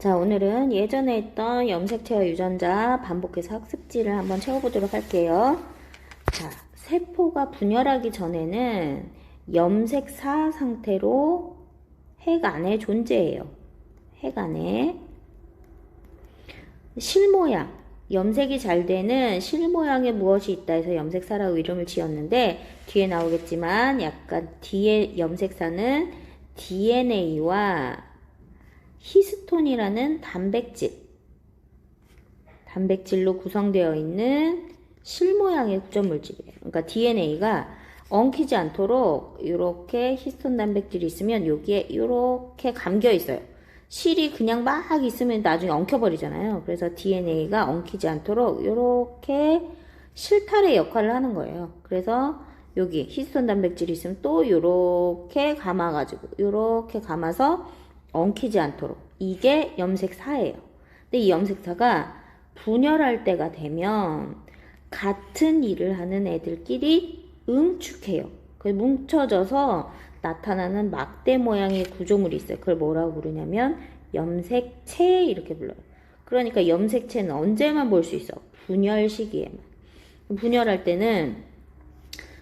자, 오늘은 예전에 했던 염색체와 유전자 반복해서 학습지를 한번 채워보도록 할게요. 자, 세포가 분열하기 전에는 염색사 상태로 핵 안에 존재해요. 핵 안에. 실모양, 염색이 잘 되는 실모양에 무엇이 있다 해서 염색사라고 이름을 지었는데, 뒤에 나오겠지만 약간 뒤에 염색사는 DNA와 히스톤이라는 단백질로 구성되어 있는 실모양의 구조물질이에요. 그러니까 DNA가 엉키지 않도록 이렇게 히스톤 단백질이 있으면 여기에 이렇게 감겨 있어요. 실이 그냥 막 있으면 나중에 엉켜버리잖아요. 그래서 DNA가 엉키지 않도록 이렇게 실타래 역할을 하는 거예요. 그래서 여기 히스톤 단백질이 있으면 또 이렇게 감아가지고 이렇게 감아서 엉키지 않도록. 이게 염색사예요. 근데 이 염색사가 분열할 때가 되면 같은 일을 하는 애들끼리 응축해요. 그래서 뭉쳐져서 나타나는 막대 모양의 구조물이 있어요. 그걸 뭐라고 부르냐면 염색체 이렇게 불러요. 그러니까 염색체는 언제만 볼 수 있어? 분열 시기에만. 분열할 때는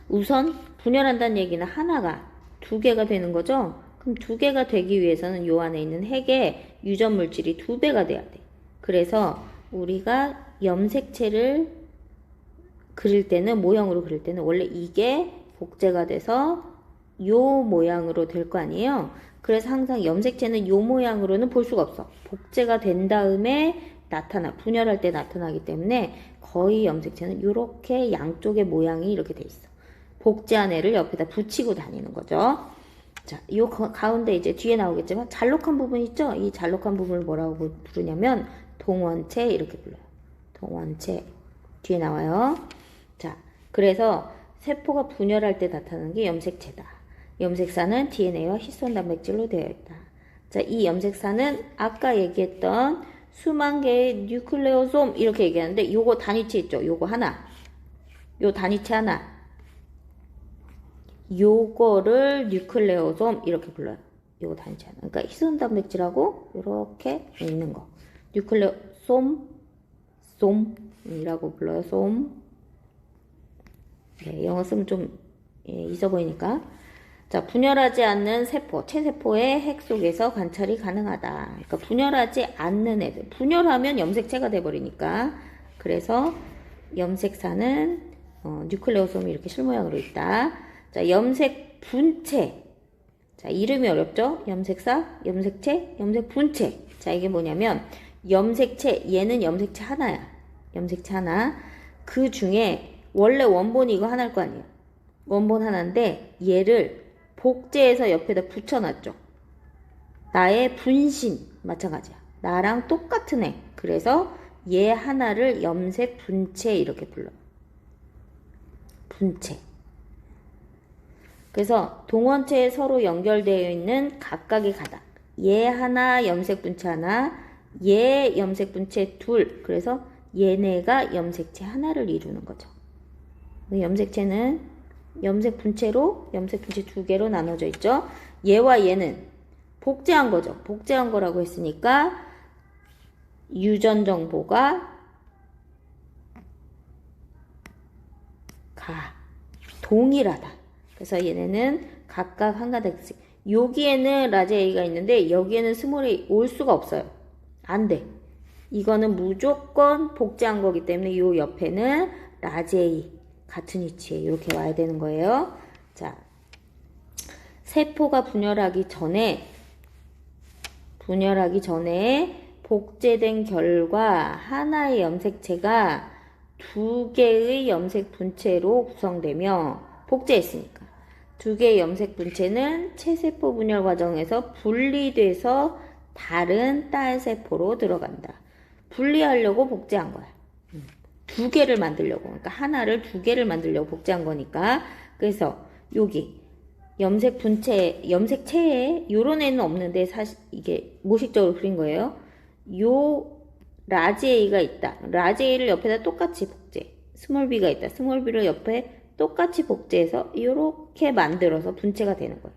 우선 분열한다는 얘기는 하나가 두 개가 되는 거죠. 그럼 두 개가 되기 위해서는 요 안에 있는 핵의 유전 물질이 2배가 돼야 돼. 그래서 우리가 염색체를 그릴 때는, 모형으로 그릴 때는 원래 이게 복제가 돼서 요 모양으로 될 거 아니에요. 그래서 항상 염색체는 요 모양으로는 볼 수가 없어. 복제가 된 다음에 분열할 때 나타나기 때문에 거의 염색체는 요렇게 양쪽의 모양이 이렇게 돼 있어. 복제한 애를 옆에다 붙이고 다니는 거죠. 자, 요 가운데 이제 뒤에 나오겠지만 잘록한 부분 있죠? 이 잘록한 부분을 뭐라고 부르냐면 동원체 이렇게 불러요. 동원체. 뒤에 나와요. 자, 그래서 세포가 분열할 때 나타나는 게 염색체다. 염색사는 DNA와 히스톤 단백질로 되어 있다. 자, 이 염색사는 아까 얘기했던 수만 개의 뉴클레오솜 이렇게 얘기하는데 요거 단위체 있죠? 요거 하나. 요 단위체 하나. 요거를 뉴클레오솜 이렇게 불러요. 요거 단위체 하나. 그러니까 히스톤 단백질하고 이렇게 있는 거. 솜이라고 불러요. 솜. 네, 영어 쓰면 좀 있어 보이니까. 자, 분열하지 않는 세포, 체세포의 핵 속에서 관찰이 가능하다. 그러니까 분열하지 않는 애들. 분열하면 염색체가 돼버리니까. 그래서 염색사는 뉴클레오솜이 이렇게 실모양으로 있다. 자, 염색 분체. 자, 이름이 어렵죠? 염색사, 염색체, 염색분체. 자, 이게 뭐냐면 염색체, 얘는 염색체 하나야. 염색체 하나. 그 중에 원래 원본이 이거 하나일 거 아니에요. 원본 하나인데 얘를 복제해서 옆에다 붙여놨죠. 나의 분신 마찬가지야. 나랑 똑같은 애. 그래서 얘 하나를 염색 분체 이렇게 불러요. 분체. 그래서 동원체에 서로 연결되어 있는 각각의 가닥. 얘 하나 염색 분체 하나, 얘 염색 분체 둘. 그래서 얘네가 염색체 하나를 이루는 거죠. 염색체는 염색 분체로 염색 분체 2개로 나눠져 있죠. 얘와 얘는 복제한 거죠. 복제한 거라고 했으니까 유전 정보가 동일하다. 그래서 얘네는 각각 한 가닥씩. 여기에는 라지 A가 있는데 여기에는 스몰 A 올 수가 없어요. 안 돼. 이거는 무조건 복제한 거기 때문에 요 옆에는 라지 A 같은 위치에 이렇게 와야 되는 거예요. 자, 세포가 분열하기 전에 복제된 결과 하나의 염색체가 2개의 염색 분체로 구성되며 복제했으니까 2개의 염색 분체는 체세포 분열 과정에서 분리돼서 다른 딸 세포로 들어간다. 분리하려고 복제한 거야. 2개를 만들려고. 그러니까 하나를 2개를 만들려고 복제한 거니까. 그래서 여기 염색 분체, 염색체에 요런 애는 없는데 사실 이게 모식적으로 그린 거예요. 요 라지 A가 있다. 라지 A를 옆에다 똑같이 복제. 스몰 B가 있다. 스몰 B를 옆에 똑같이 복제해서 이렇게 만들어서 분체가 되는 거예요.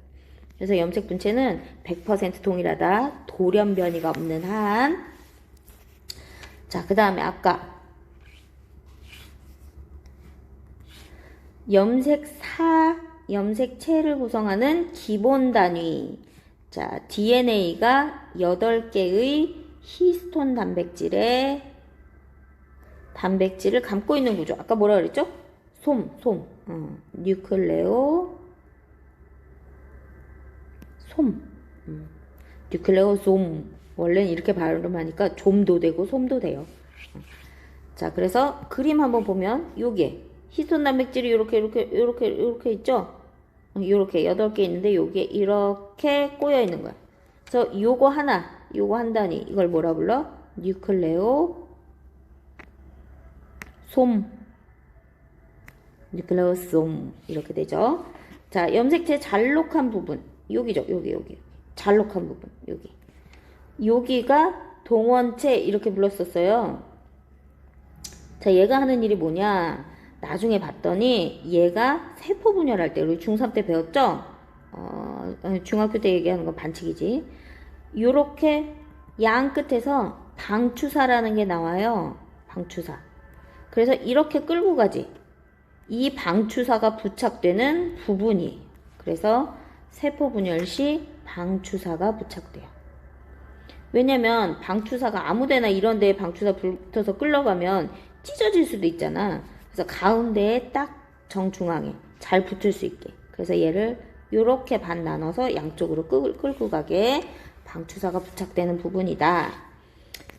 그래서 염색 분체는 100% 동일하다. 돌연 변이가 없는 한. 자, 그 다음에 아까 염색체를 구성하는 기본 단위. 자, DNA가 8개의 히스톤 단백질을 감고 있는 구조. 아까 뭐라 그랬죠? 뉴클레오솜. 뉴클레오솜. 원래는 이렇게 발음하니까 좀도 되고 솜도 돼요. 자, 그래서 그림 한번 보면 요게 히스톤 단백질이 이렇게 있죠? 이렇게 8개 있는데 요게 이렇게 꼬여 있는 거야. 그래서 요거 한 단위 이걸 뭐라 불러? 뉴클레오솜. 이렇게 되죠. 자, 염색체 잘록한 부분 여기죠. 여기 잘록한 부분 여기가 동원체 이렇게 불렀었어요. 자, 얘가 하는 일이 뭐냐? 나중에 봤더니 얘가 세포 분열할 때 우리 중3 때 배웠죠? 중학교 때 얘기하는 건 반칙이지. 요렇게 양 끝에서 방추사라는 게 나와요. 방추사. 그래서 이렇게 끌고 가지. 이 방추사가 부착되는 부분이. 그래서 세포 분열 시 방추사가 부착돼요. 왜냐면 방추사가 아무데나 이런 데에 방추사 붙어서 끌러가면 찢어질 수도 있잖아. 그래서 가운데에 딱 정중앙에 잘 붙을 수 있게. 그래서 얘를 요렇게 반 나눠서 양쪽으로 끌고 가게 방추사가 부착되는 부분이다.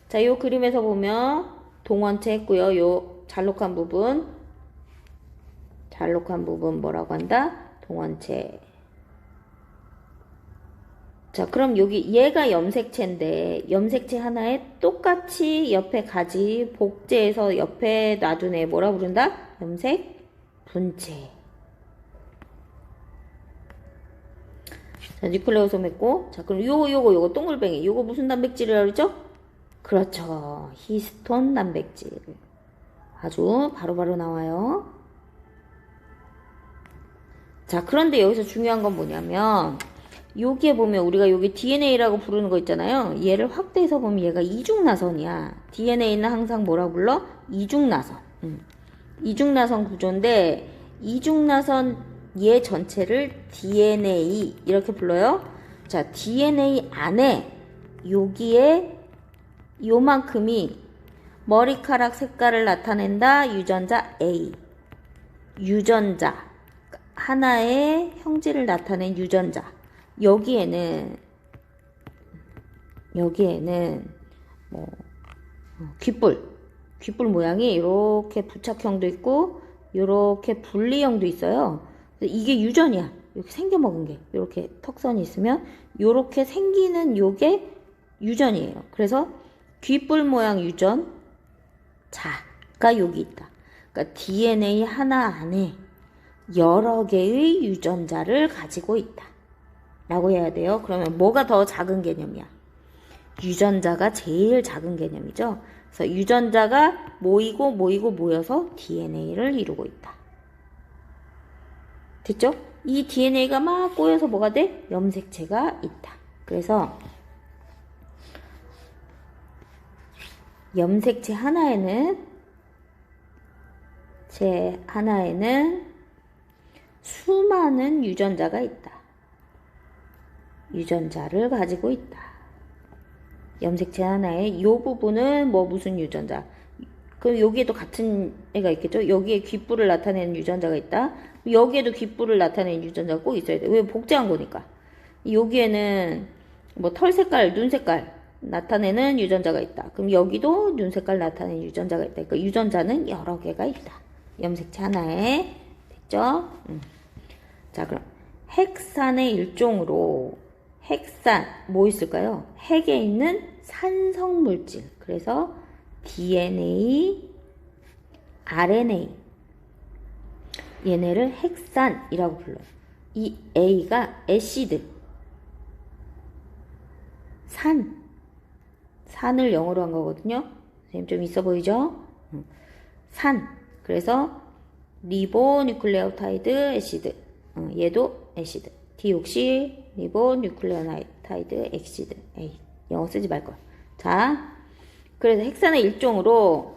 자, 요 그림에서 보면 동원체 했고요. 요 잘록한 부분 뭐라고 한다? 동원체. 자, 그럼 여기 얘가 염색체인데 염색체 하나에 똑같이 옆에 가지 복제해서 옆에 놔둔 애 뭐라 부른다? 염색 분체. 자, 뉴클레오솜 했고, 자, 그럼 요거 동글뱅이 요거 무슨 단백질이라고 그러죠? 그렇죠. 히스톤 단백질. 아주 바로바로 나와요. 자, 그런데 여기서 중요한 건 뭐냐면 여기에 보면 우리가 여기 DNA라고 부르는 거 있잖아요. 얘를 확대해서 보면 얘가 이중나선이야. DNA는 항상 뭐라 불러? 이중나선. 이중나선 구조인데 이중나선 얘 전체를 DNA 이렇게 불러요. 자, DNA 안에 여기에 요만큼이 머리카락 색깔을 나타낸다. 유전자 A. 유전자. 하나의 형질을 나타낸 유전자. 여기에는 뭐 귓불 모양이 이렇게 부착형도 있고 이렇게 분리형도 있어요. 이게 유전이야. 이렇게 생겨 먹은 게 이렇게 턱선이 있으면 이렇게 생기는 요게 유전이에요. 그래서 귓불 모양 유전자가 여기 있다. 그러니까 DNA 하나 안에 여러 개의 유전자를 가지고 있다. 라고 해야 돼요. 그러면 뭐가 더 작은 개념이야? 유전자가 제일 작은 개념이죠. 그래서 유전자가 모여서 DNA를 이루고 있다. 됐죠? 이 DNA가 막 꼬여서 뭐가 돼? 염색체가 있다. 그래서 염색체 하나에는 수많은 유전자가 있다. 유전자를 가지고 있다. 염색체 하나에 이 부분은 뭐 무슨 유전자. 그럼 여기에도 같은 애가 있겠죠? 여기에 귓불을 나타내는 유전자가 있다. 여기에도 귓불을 나타내는 유전자가 꼭 있어야 돼. 왜? 복제한 거니까. 여기에는 뭐 털 색깔, 눈 색깔 나타내는 유전자가 있다. 그럼 여기도 눈 색깔 나타내는 유전자가 있다. 그러니까 유전자는 여러 개가 있다. 염색체 하나에. 됐죠? 자, 그럼 핵산의 일종으로 핵산 뭐 있을까요? 핵에 있는 산성물질. 그래서 DNA, RNA 얘네를 핵산이라고 불러요. 이 A가 애시드 산을 영어로 한 거거든요. 선생님 좀 있어 보이죠? 산. 그래서 리보뉴클레오타이드 애시드. 얘도 애시드. 디옥시 리보 뉴클레오타이드 엑시드. 에이, 영어 쓰지 말 걸. 자, 그래서 핵산의 일종으로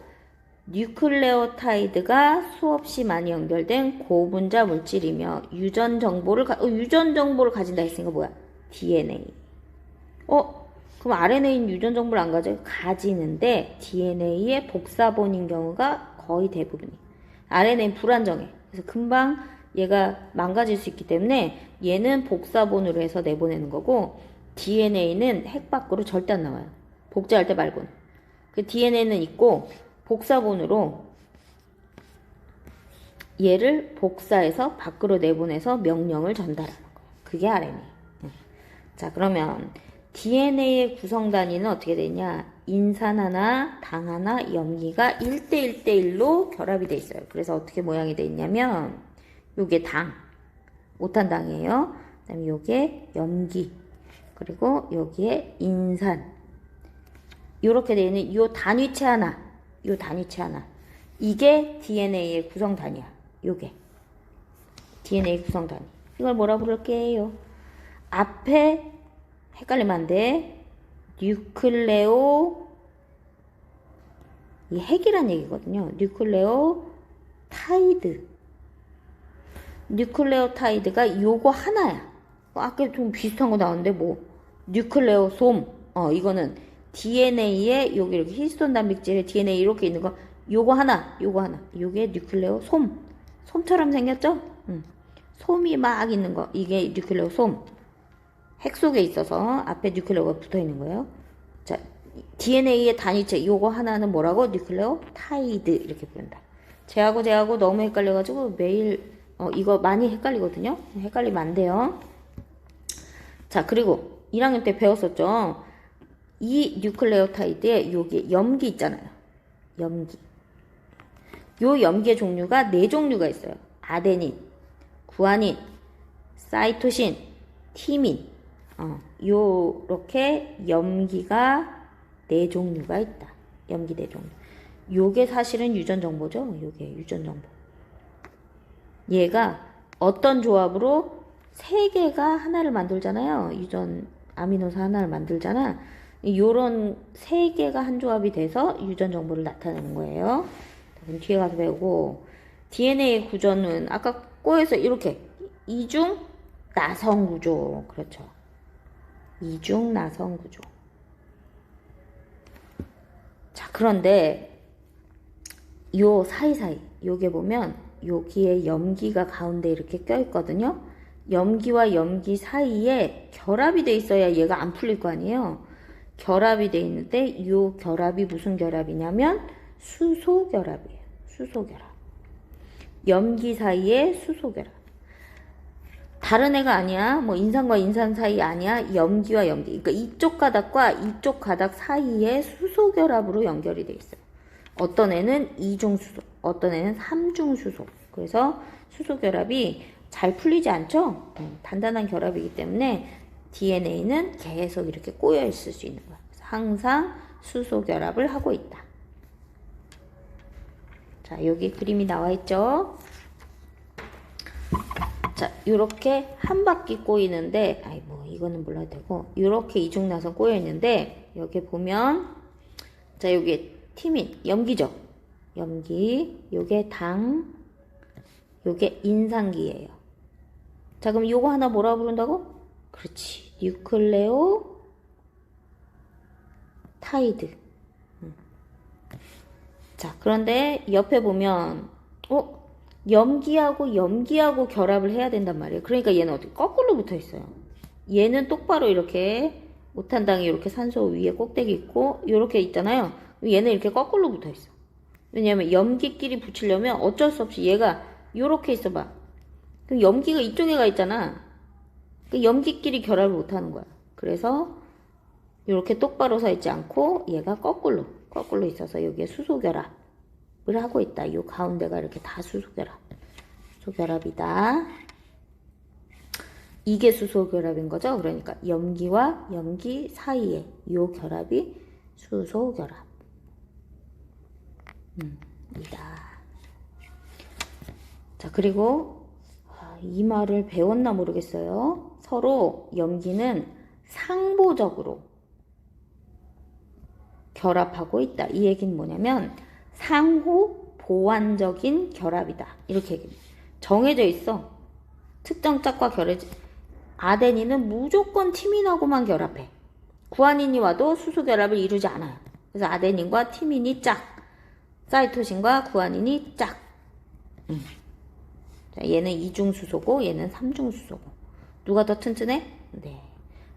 뉴클레오타이드가 수없이 많이 연결된 고분자 물질이며 유전 정보를 가진다 했으니까 뭐야? DNA. 그럼 RNA는 유전 정보를 안 가져요? 가지는데 DNA의 복사본인 경우가 거의 대부분이. RNA는 불안정해. 그래서 금방 얘가 망가질 수 있기 때문에 얘는 복사본으로 해서 내보내는 거고 DNA는 핵 밖으로 절대 안 나와요. 복제할 때 말고는. 그 DNA는 있고 복사본으로 얘를 복사해서 밖으로 내보내서 명령을 전달하는 거예요. 그게 RNA. 자, 그러면 DNA의 구성 단위는 어떻게 되냐? 인산 하나, 당 하나, 염기가 1대1대1로 결합이 돼 있어요. 그래서 어떻게 모양이 돼 있냐면 요게 당, 오탄당이에요. 그 다음에 요게 염기, 그리고 여기에 인산. 요렇게 돼 있는 요 단위체 하나, 이게 DNA의 구성 단위야. 요게 DNA 구성 단위. 이걸 뭐라 부를게요? 앞에 헷갈리면 안 돼. 뉴클레오, 이 핵이란 얘기거든요. 뉴클레오타이드가 요거 하나야. 아까 좀 비슷한 거 나왔는데 뭐 뉴클레오솜. 이거는 DNA에 여기 이렇게 히스톤 단백질에 DNA 이렇게 있는 거 요거 하나. 요게 뉴클레오솜. 솜처럼 생겼죠? 솜이 막 있는 거. 이게 뉴클레오솜. 핵 속에 있어서 앞에 뉴클레오가 붙어 있는 거예요. 자, DNA의 단위체 요거 하나는 뭐라고? 뉴클레오타이드 이렇게 부른다. 쟤하고 너무 헷갈려가지고 매일 이거 많이 헷갈리거든요. 헷갈리면 안 돼요. 자, 그리고 1학년 때 배웠었죠. 이 뉴클레오타이드에 여기 염기 있잖아요. 염기. 요 염기의 종류가 4종류가 있어요. 아데닌, 구아닌, 사이토신, 티민. 요렇게 염기가 4종류가 있다. 염기 4종류. 요게 사실은 유전 정보죠. 요게 유전 정보. 얘가 어떤 조합으로 3개가 하나를 만들잖아요. 유전 아미노산 하나를 만들잖아. 요런 3개가 한 조합이 돼서 유전 정보를 나타내는 거예요. 그럼 뒤에 가서 배우고 DNA 구조는 아까 꼬에서 이렇게 이중 나성 구조. 그렇죠. 이중 나성 구조. 자, 그런데 요 사이사이 요게 보면 여기에 염기가 가운데 이렇게 껴있거든요. 염기와 염기 사이에 결합이 돼 있어야 얘가 안 풀릴 거 아니에요. 결합이 돼 있는데 요 결합이 무슨 결합이냐면 수소결합이에요. 수소결합. 염기 사이에 수소결합. 다른 애가 아니야. 뭐 인산과 인산 사이 아니야. 염기와 염기. 그러니까 이쪽 가닥과 이쪽 가닥 사이에 수소결합으로 연결이 돼 있어요. 어떤 애는 2중수소, 어떤 애는 3중수소. 그래서 수소결합이 잘 풀리지 않죠? 단단한 결합이기 때문에 DNA는 계속 이렇게 꼬여 있을 수 있는 거야. 그래서 항상 수소결합을 하고 있다. 자, 여기 그림이 나와 있죠? 자, 요렇게 한 바퀴 꼬이는데, 이거는 몰라도 되고, 요렇게 이중나선 꼬여 있는데, 여기 보면, 자, 요게 티민, 염기죠? 염기, 요게 당, 요게 인산기예요. 자, 그럼 요거 하나 뭐라 부른다고? 그렇지. 뉴클레오 타이드. 자, 그런데 옆에 보면, 염기하고 결합을 해야 된단 말이에요. 그러니까 얘는 어떻게 거꾸로 붙어 있어요. 얘는 똑바로 이렇게 오탄당이 이렇게 산소 위에 꼭대기 있고 이렇게 있잖아요. 얘는 이렇게 거꾸로 붙어 있어. 왜냐면 염기끼리 붙이려면 어쩔 수 없이 얘가 이렇게 있어봐. 그럼 염기가 이쪽에 가 있잖아. 그 염기끼리 결합을 못 하는 거야. 그래서 이렇게 똑바로 서 있지 않고 얘가 거꾸로 있어서 여기에 수소결합을 하고 있다. 이 가운데가 이렇게 다 수소결합이다. 이게 수소결합인 거죠. 그러니까 염기와 염기 사이에 이 결합이 수소결합. 이다. 자, 그리고 이 말을 배웠나 모르겠어요. 서로 염기는 상보적으로 결합하고 있다. 이 얘기는 뭐냐면 상호 보완적인 결합이다. 이렇게 얘기합니다. 정해져 있어. 특정 짝과 아데닌은 무조건 티민하고만 결합해. 구아닌이 와도 수소 결합을 이루지 않아요. 그래서 아데닌과 티민이 짝, 사이토신과 구아닌이 짝. 자, 얘는 2중 수소고 얘는 3중 수소고. 누가 더 튼튼해? 네.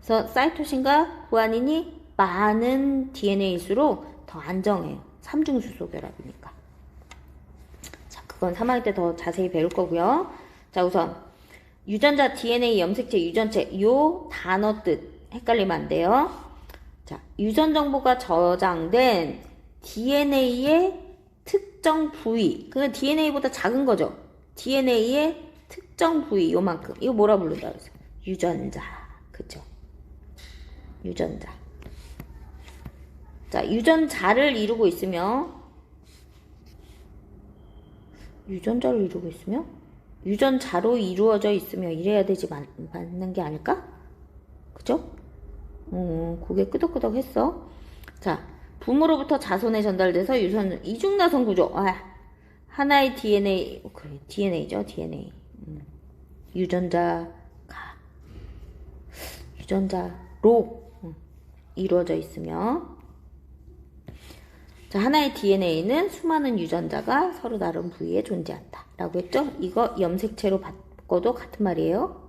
그래서 사이토신과 구아닌이 많은 DNA일수록 더 안정해요. 3중 수소 결합이니까. 자, 그건 3학년 때 더 자세히 배울 거고요. 자, 우선 유전자 DNA 염색체 유전체 요 단어 뜻 헷갈리면 안 돼요. 자, 유전 정보가 저장된 DNA의 특정 부위. 그 DNA보다 작은 거죠. DNA의 특정 부위 요만큼. 이거 뭐라 부른다 그래서 유전자. 그죠? 유전자. 자, 유전자를 이루고 있으며 유전자로 이루어져 있으며 이래야 되지 맞는 게 아닐까? 그죠? 고개 끄덕끄덕 했어. 자, 부모로부터 자손에 전달돼서 이중나선 구조. 하나의 DNA, 그래, DNA죠, DNA. 유전자로 이루어져 있으며 자, 하나의 DNA는 수많은 유전자가 서로 다른 부위에 존재한다. 라고 했죠? 이거 염색체로 바꿔도 같은 말이에요.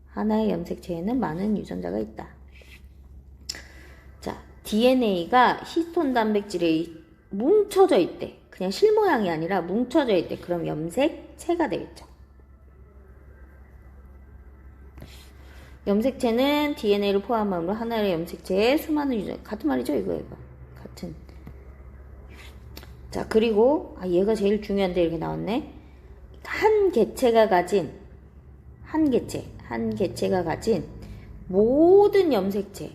하나의 염색체에는 많은 유전자가 있다. 자, DNA가 히스톤 단백질에 뭉쳐져 있대. 그냥 실모양이 아니라 뭉쳐져 있대. 그럼 염색체가 되겠죠. 염색체는 DNA를 포함함으로 하나의 염색체에 수많은 유전자. 같은 말이죠? 이거. 같은. 자, 그리고 얘가 제일 중요한데 이렇게 나왔네. 한 개체가 가진 모든 염색체를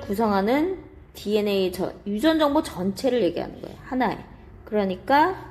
구성하는 DNA 유전 정보 전체를 얘기하는 거예요. 하나에. 그러니까